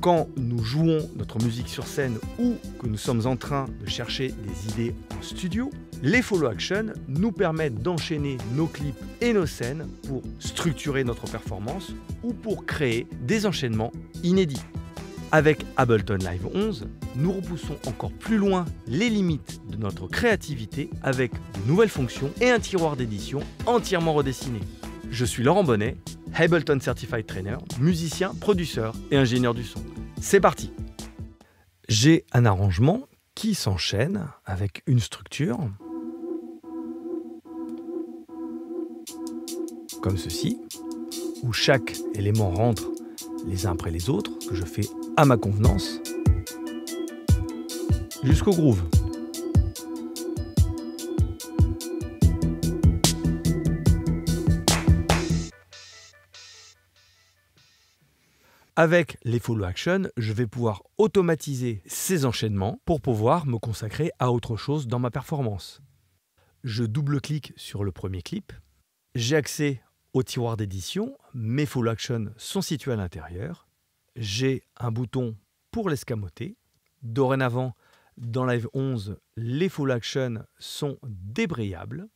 Quand nous jouons notre musique sur scène ou que nous sommes en train de chercher des idées en studio, les follow action nous permettent d'enchaîner nos clips et nos scènes pour structurer notre performance ou pour créer des enchaînements inédits. Avec Ableton Live 11, nous repoussons encore plus loin les limites de notre créativité avec de nouvelles fonctions et un tiroir d'édition entièrement redessiné. Je suis Laurent Bonnet, Ableton Certified Trainer, musicien, producteur et ingénieur du son. C'est parti! J'ai un arrangement qui s'enchaîne avec une structure comme ceci, où chaque élément rentre les uns après les autres, que je fais à ma convenance, jusqu'au groove. Avec les follow action, je vais pouvoir automatiser ces enchaînements pour pouvoir me consacrer à autre chose dans ma performance. Je double-clique sur le premier clip. J'ai accès au tiroir d'édition. Mes follow action sont situés à l'intérieur. J'ai un bouton pour l'escamoter. Dorénavant, dans Live 11, les follow action sont débrayables.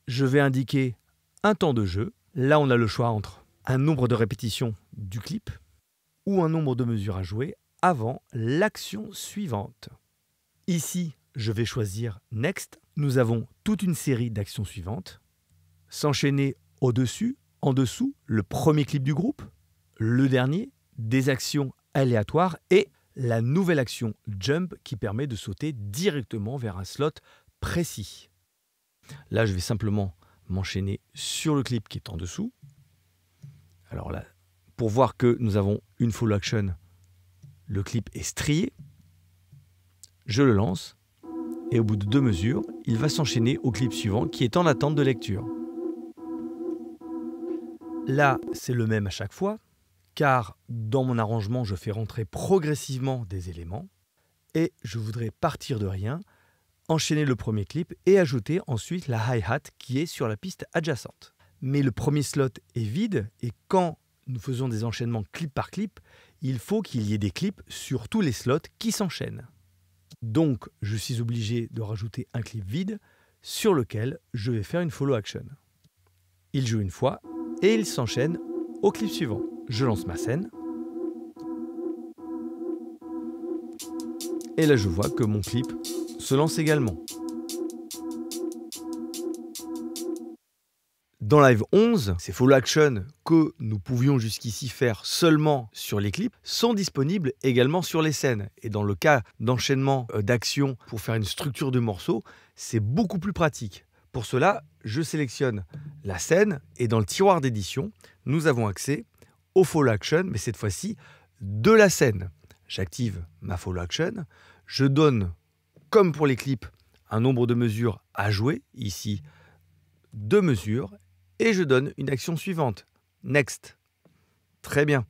Je vais indiquer un temps de jeu. Là, on a le choix entre un nombre de répétitions du clip ou un nombre de mesures à jouer avant l'action suivante. Ici, je vais choisir Next. Nous avons toute une série d'actions suivantes. S'enchaîner au-dessus, en dessous, le premier clip du groupe, le dernier, des actions aléatoires et la nouvelle action Jump qui permet de sauter directement vers un slot précis. Là, je vais simplement m'enchaîner sur le clip qui est en dessous. Alors là, pour voir que nous avons une follow action, le clip est strié. Je le lance et au bout de 2 mesures, il va s'enchaîner au clip suivant qui est en attente de lecture. Là, c'est le même à chaque fois, car dans mon arrangement, je fais rentrer progressivement des éléments et je voudrais partir de rien, enchaîner le premier clip et ajouter ensuite la hi-hat qui est sur la piste adjacente. Mais le premier slot est vide et quand nous faisons des enchaînements clip par clip, il faut qu'il y ait des clips sur tous les slots qui s'enchaînent. Donc, je suis obligé de rajouter un clip vide sur lequel je vais faire une follow action. Il joue une fois et il s'enchaîne au clip suivant. Je lance ma scène. Et là, je vois que mon clip se lance également. Dans Live 11, ces follow action que nous pouvions jusqu'ici faire seulement sur les clips sont disponibles également sur les scènes. Et dans le cas d'enchaînement d'actions pour faire une structure de morceau, c'est beaucoup plus pratique. Pour cela, je sélectionne la scène et dans le tiroir d'édition, nous avons accès aux follow action, mais cette fois-ci de la scène. J'active ma follow action, je donne, comme pour les clips, un nombre de mesures à jouer, ici 2 mesures, et je donne une action suivante, Next. Très bien.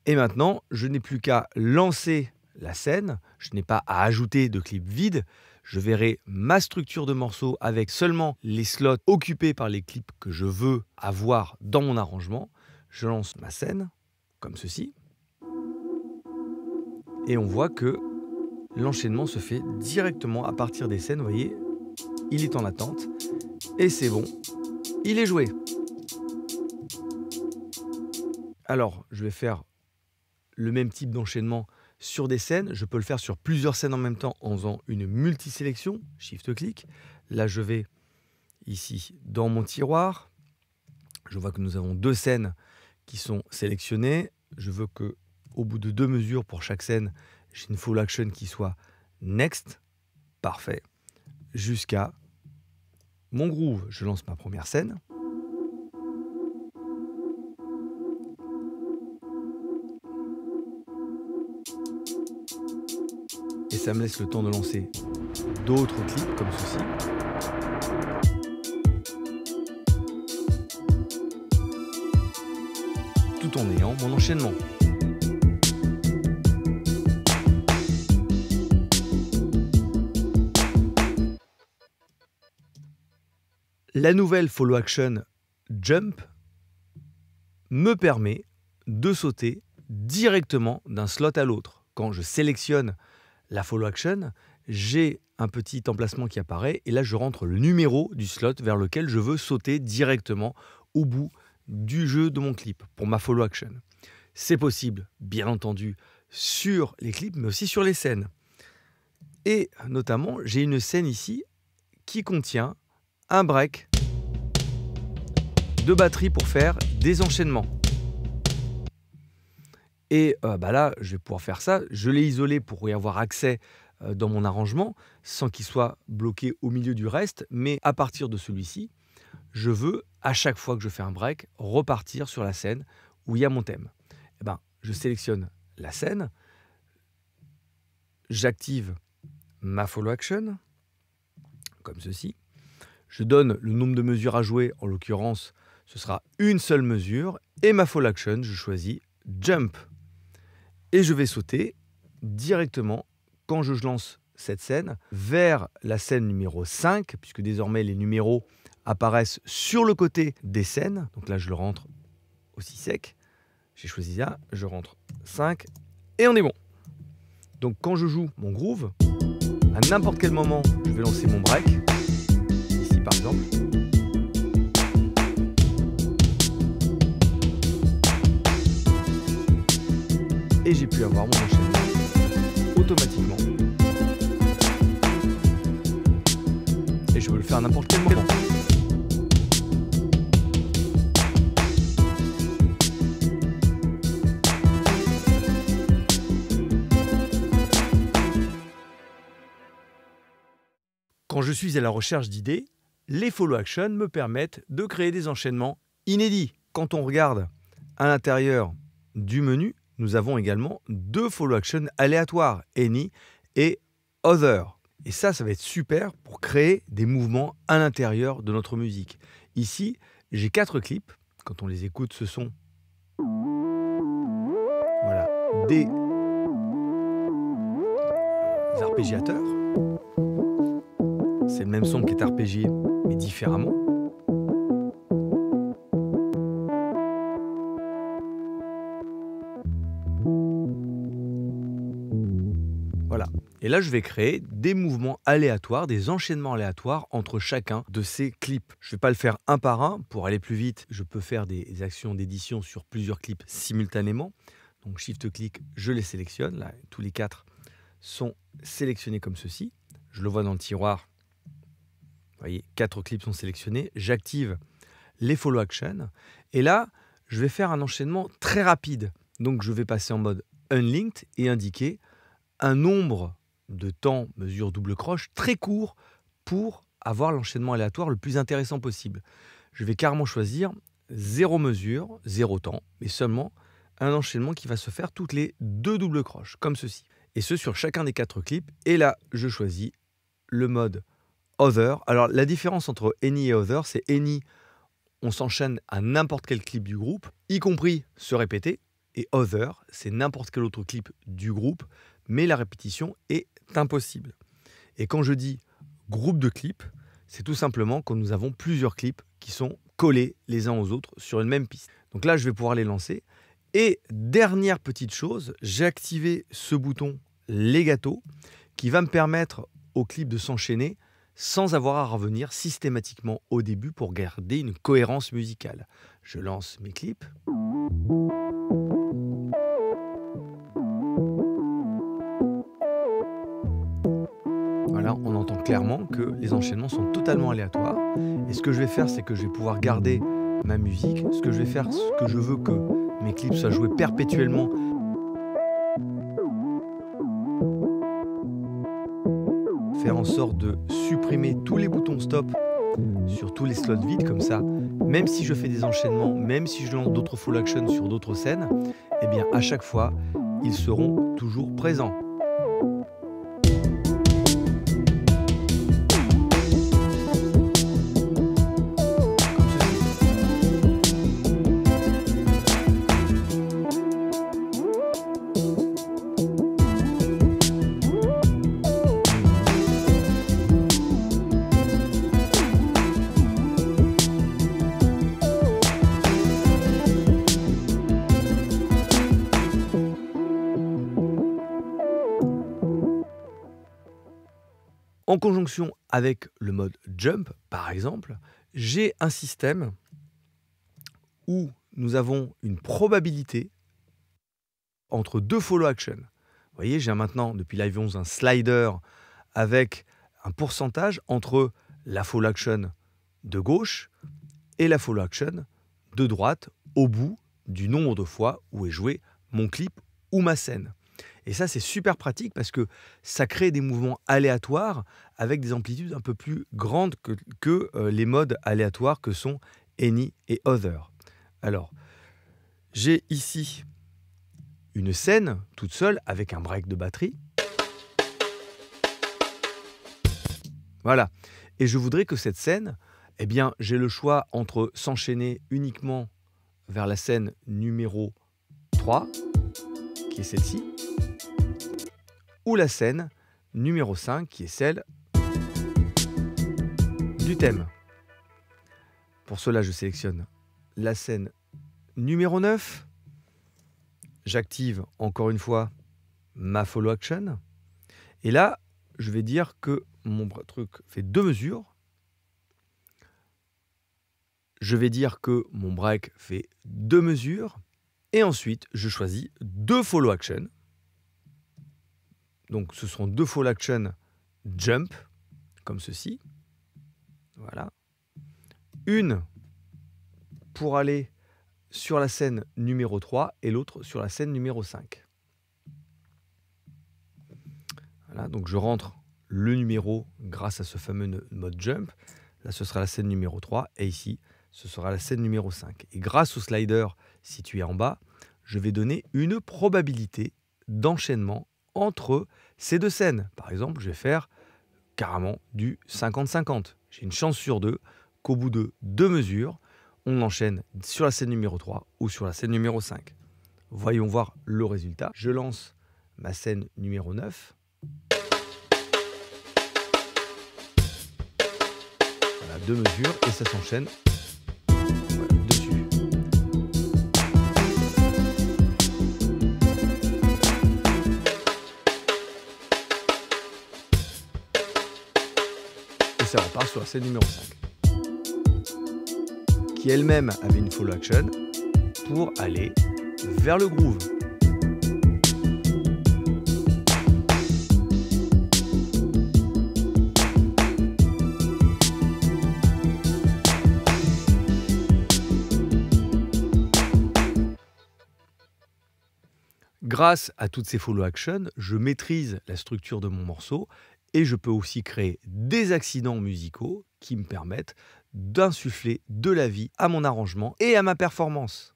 Et maintenant, je n'ai plus qu'à lancer la scène, je n'ai pas à ajouter de clip vide, je verrai ma structure de morceau avec seulement les slots occupés par les clips que je veux avoir dans mon arrangement. Je lance ma scène, comme ceci, et on voit que l'enchaînement se fait directement à partir des scènes. Vous voyez, il est en attente, et c'est bon. Il est joué. Alors, je vais faire le même type d'enchaînement sur des scènes. Je peux le faire sur plusieurs scènes en même temps en faisant une multisélection, Shift-clic. Là, je vais ici dans mon tiroir. Je vois que nous avons 2 scènes qui sont sélectionnées. Je veux que, au bout de 2 mesures pour chaque scène, j'ai une follow action qui soit Next. Parfait. Jusqu'à mon groove. Je lance ma première scène. Et ça me laisse le temps de lancer d'autres clips comme ceci. Tout en ayant mon enchaînement. La nouvelle follow action Jump me permet de sauter directement d'un slot à l'autre. Quand je sélectionne la follow action, j'ai un petit emplacement qui apparaît et là je rentre le numéro du slot vers lequel je veux sauter directement au bout du jeu de mon clip pour ma follow action. C'est possible, bien entendu, sur les clips mais aussi sur les scènes. Et notamment, j'ai une scène ici qui contient un break de batterie pour faire des enchaînements. Et là, je vais pouvoir faire ça. Je l'ai isolé pour y avoir accès dans mon arrangement, sans qu'il soit bloqué au milieu du reste. Mais à partir de celui-ci, je veux, à chaque fois que je fais un break, repartir sur la scène où il y a mon thème. Je sélectionne la scène, j'active ma follow action, comme ceci. Je donne le nombre de mesures à jouer, en l'occurrence, ce sera une seule mesure. Et ma follow action, je choisis jump. Et je vais sauter directement, quand je lance cette scène, vers la scène numéro 5, puisque désormais les numéros apparaissent sur le côté des scènes. Donc là, je le rentre aussi sec. J'ai choisi ça, je rentre 5 et on est bon. Donc quand je joue mon groove, à n'importe quel moment, je vais lancer mon break. Ici par exemple. Et j'ai pu avoir mon enchaînement automatiquement. Et je peux le faire à n'importe quel moment. Quand je suis à la recherche d'idées, les follow action me permettent de créer des enchaînements inédits. Quand on regarde à l'intérieur du menu, nous avons également deux follow action aléatoires, Any et Other. Et ça va être super pour créer des mouvements à l'intérieur de notre musique. Ici, j'ai 4 clips. Quand on les écoute, ce sont des arpégiateurs. C'est le même son qui est arpégié, mais différemment. Voilà. Et là, je vais créer des mouvements aléatoires, des enchaînements aléatoires entre chacun de ces clips. Je ne vais pas le faire un par un. Pour aller plus vite, je peux faire des actions d'édition sur plusieurs clips simultanément. Donc, Shift-clic, je les sélectionne. Là, tous les 4 sont sélectionnés comme ceci. Je le vois dans le tiroir. Vous voyez, 4 clips sont sélectionnés. J'active les follow action. Et là, je vais faire un enchaînement très rapide. Donc, je vais passer en mode unlinked et indiquer un nombre de temps mesure double croche très court pour avoir l'enchaînement aléatoire le plus intéressant possible. Je vais carrément choisir 0 mesure, 0 temps, mais seulement un enchaînement qui va se faire toutes les 2 doubles croches, comme ceci. Et ce, sur chacun des 4 clips. Et là, je choisis le mode Other. Alors, la différence entre Any et Other, c'est Any, on s'enchaîne à n'importe quel clip du groupe, y compris se répéter. Et Other, c'est n'importe quel autre clip du groupe, mais la répétition est impossible. Et quand je dis groupe de clips, c'est tout simplement quand nous avons plusieurs clips qui sont collés les uns aux autres sur une même piste. Donc là, je vais pouvoir les lancer. Et dernière petite chose, j'ai activé ce bouton Legato qui va me permettre au clip de s'enchaîner sans avoir à revenir systématiquement au début pour garder une cohérence musicale. Je lance mes clips. Voilà, on entend clairement que les enchaînements sont totalement aléatoires. Et ce que je vais faire, c'est que je vais pouvoir garder ma musique. Ce que je vais faire, ce que je veux que mes clips soient joués perpétuellement. Faire en sorte de supprimer tous les boutons stop sur tous les slots vides, comme ça, même si je fais des enchaînements, même si je lance d'autres full action sur d'autres scènes, eh bien à chaque fois, ils seront toujours présents. En conjonction avec le mode jump, par exemple, j'ai un système où nous avons une probabilité entre deux follow action. Vous voyez, j'ai maintenant, depuis Live 11, un slider avec un pourcentage entre la follow action de gauche et la follow action de droite au bout du nombre de fois où est joué mon clip ou ma scène. Et ça, c'est super pratique parce que ça crée des mouvements aléatoires avec des amplitudes un peu plus grandes que les modes aléatoires que sont Any et Other. Alors, j'ai ici une scène toute seule avec un break de batterie. Voilà. Et je voudrais que cette scène, eh bien, j'ai le choix entre s'enchaîner uniquement vers la scène numéro 3, qui est celle-ci, ou la scène numéro 5, qui est celle du thème. Pour cela, je sélectionne la scène numéro 9. J'active encore une fois ma follow action. Et là, je vais dire que mon truc fait 2 mesures. Je vais dire que mon break fait 2 mesures. Et ensuite, je choisis 2 follow action. Donc, ce seront 2 follow action jump, comme ceci. Voilà. Une pour aller sur la scène numéro 3 et l'autre sur la scène numéro 5. Voilà, donc je rentre le numéro grâce à ce fameux mode jump. Là, ce sera la scène numéro 3 et ici, ce sera la scène numéro 5. Et grâce au slider situé en bas, je vais donner une probabilité d'enchaînement entre ces deux scènes. Par exemple, je vais faire carrément du 50-50. J'ai une chance sur 2 qu'au bout de 2 mesures, on enchaîne sur la scène numéro 3 ou sur la scène numéro 5. Voyons voir le résultat. Je lance ma scène numéro 9. Voilà, 2 mesures et ça s'enchaîne dessus. Et ça repart sur la scène numéro 5. Qui elle-même avait une follow action pour aller vers le groove. Grâce à toutes ces follow action, je maîtrise la structure de mon morceau et je peux aussi créer des accidents musicaux qui me permettent d'insuffler de la vie à mon arrangement et à ma performance.